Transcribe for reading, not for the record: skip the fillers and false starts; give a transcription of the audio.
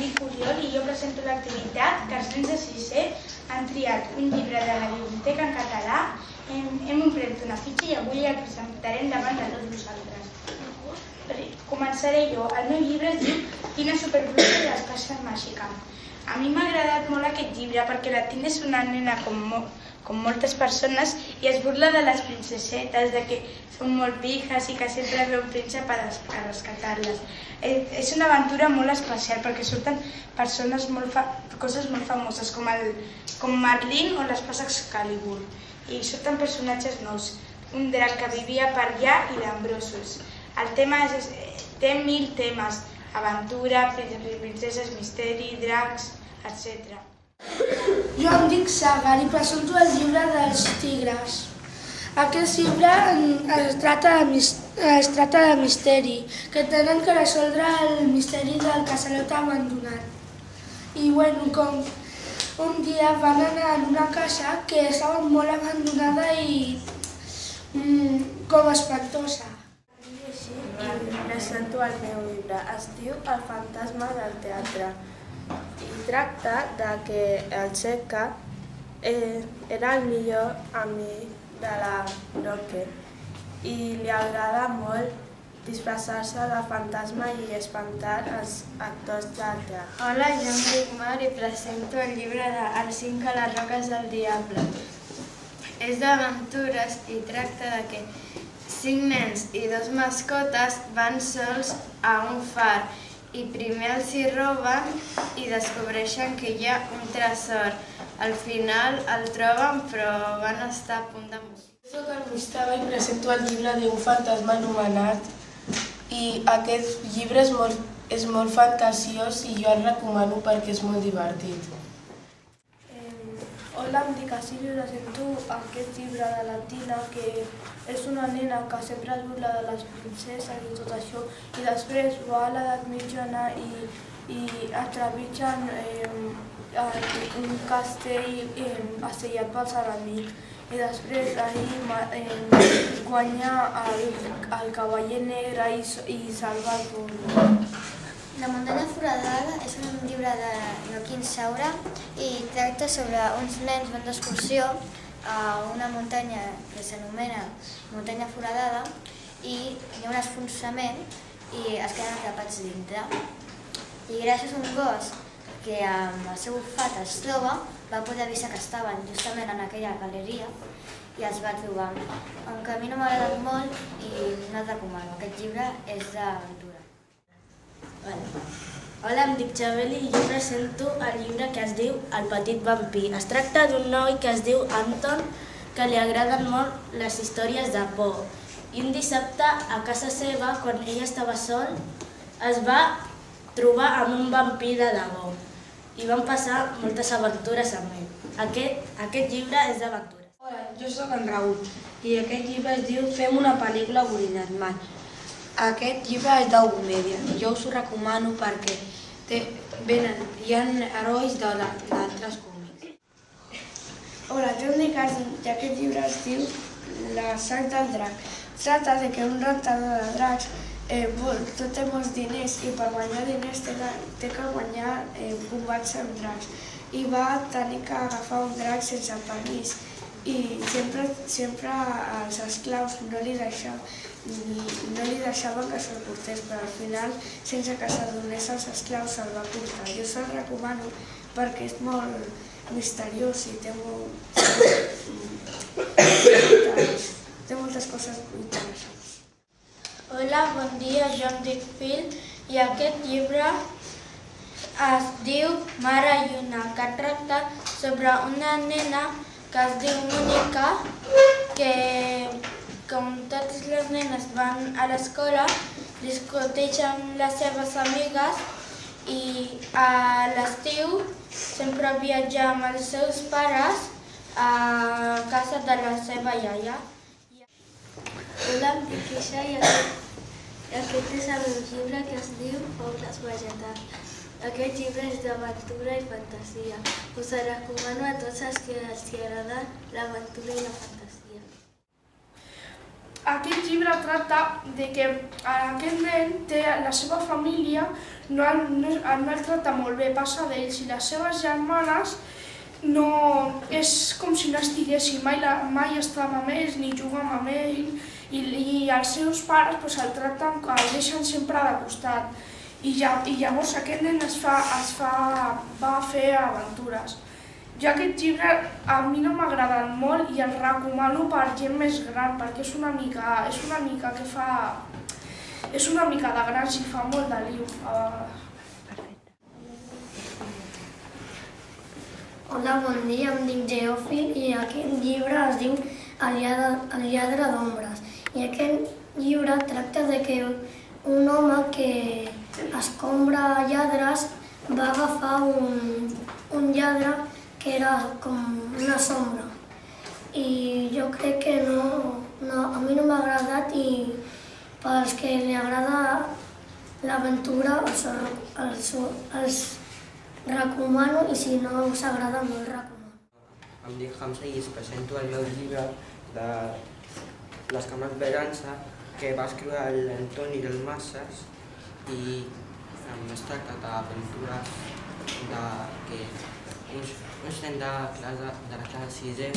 dic Oriol i jo presento l'activitat que els nens de 6è han triat un llibre de la biblioteca en català, hem omplert una fitxa i avui el presentarem davant de tots vosaltres. Començaré jo. El meu llibre es diu Quina superbruixa de les caixes màgiques. A mi m'ha agradat molt aquest llibre perquè la Tina és una nena com moltes persones i es burla de les princesetes, de que són molt pijas i que sempre ve un príncep a rescatar-les. És una aventura molt especial perquè surten coses molt famoses com Merlin o l'espasa Excalibur. I surten personatges nous, un drac que vivia per allà i l'Ambrosus. El tema té 1000 temes: aventura, príncipes i princeses, misteri, dracs, etc. Jo em dic Sagar i presento el llibre dels tigres. Aquest llibre es tracta de misteri, que tenen que resoldre el misteri del casalot abandonat. I com un dia van anar a una casa que estava molt abandonada i com espantosa. I presento el meu llibre. Es diu El fantasma del teatre i tracta que el Txeka era el millor amic de la Roque i li agrada molt disfressar-se de fantasma i espantar els actors del teatre. Hola, jo em dic Mar i presento el llibre de Els 5 a les roques del diable. És d'aventures i tracta de que 5 nens i 2 mascotes van sols a un far i primer els hi roben i descobreixen que hi ha un tresor. Al final el troben però van estar a punt de morir. Soc el Gustavo i presento el llibre d'un fantasma anomenat i aquest llibre és molt fantasiós i jo el recomano perquè és molt divertit. Hola, em dic Asil i presento aquest llibre de la Tina, que és una nena que sempre es burla de les princeses i tot això, i després va a l'edat mitjana i trepitgen un castell assellat pels enemics. I després guanya el cavaller negre i salva el poble. La muntanya foradada és un llibre de Joaquim Saura i tracta sobre uns nens van d'excursió a una muntanya que s'anomena Muntanya Foradada i hi ha un esfonsament i es queden atrapats dintre. I gràcies a un gos que amb el seu olfat els troba, va poder avisar que estaven justament en aquella galeria i els va trobar. Aunque a mi no m'ha agradat molt i no el recomano. Aquest llibre és d'aventura. Hola, em dic Xabeli i jo presento el llibre que es diu El petit vampir. Es tracta d'un noi que es diu Anton, que li agraden molt les històries de por. I un dissabte, a casa seva, quan ell estava sol, es va trobar amb un vampir de debò i van passar moltes aventures amb ell. Aquest llibre és d'aventures. Hola, jo sóc en Raül i aquest llibre es diu Fem una pel·lícula Borinatman. Aquest llibre és de comèdia. Jo us ho recomano perquè hi ha herois d'altres còmics. Hola, jo em dic Arden i aquest llibre es diu La sang del drac. Tracta que un rentador de dracs té molts diners i per guanyar diners té que guanyar combats amb dracs. I va tenir que agafar un drac sense permís i sempre els esclaus no li deixaven que se'l portés, però al final, sense que s'adonés els esclaus, se'l va portar. Jo se'l recomano perquè és molt misteriós i té moltes coses interessants. Hola, bon dia, jo em dic Phil i aquest llibre es diu Mare Lluna, que tracta sobre una nena que es diu Mónica, que com totes les nenes van a l'escola, discuteix amb les seves amigues i a l'estiu sempre viatja amb els seus pares a casa de la seva iaia. Hola, em dic Isha i aquest és el meu llibre que es diu Pobles vegetals. Aquest llibre és d'aventura i fantasia. Us el recomano a tots els que els agrada l'aventura i la fantasia. Aquest llibre tracta de que aquest nen té la seva família, no el tracta molt bé, passa d'ells, i les seves germanes no, és com si no estiguessin, mai estava amb ells ni juguen amb ell, i els seus pares el tracten, el deixen sempre de costat. I llavors aquest nen va fer aventures. Jo aquest llibre a mi no m'ha agradat molt i el recomano per gent més gran, perquè és una mica de grans i fa molt de liu a vegades. Hola, bon dia, em dic Geòfil i aquest llibre es diu El lladre d'ombres. I aquest llibre tracta de que un home que escombra lladres va agafar un lladre que era com una sombra. I jo crec que a mi no m'ha agradat, i pels que li agrada l'aventura els recomano, i si no us agrada no el recomano. Em dic Hamza i us presento el meu llibre de Les cames Esperança, que va escriure l'Antoni del Masses, i es tracta d'aventures que uns nens de la classe 6è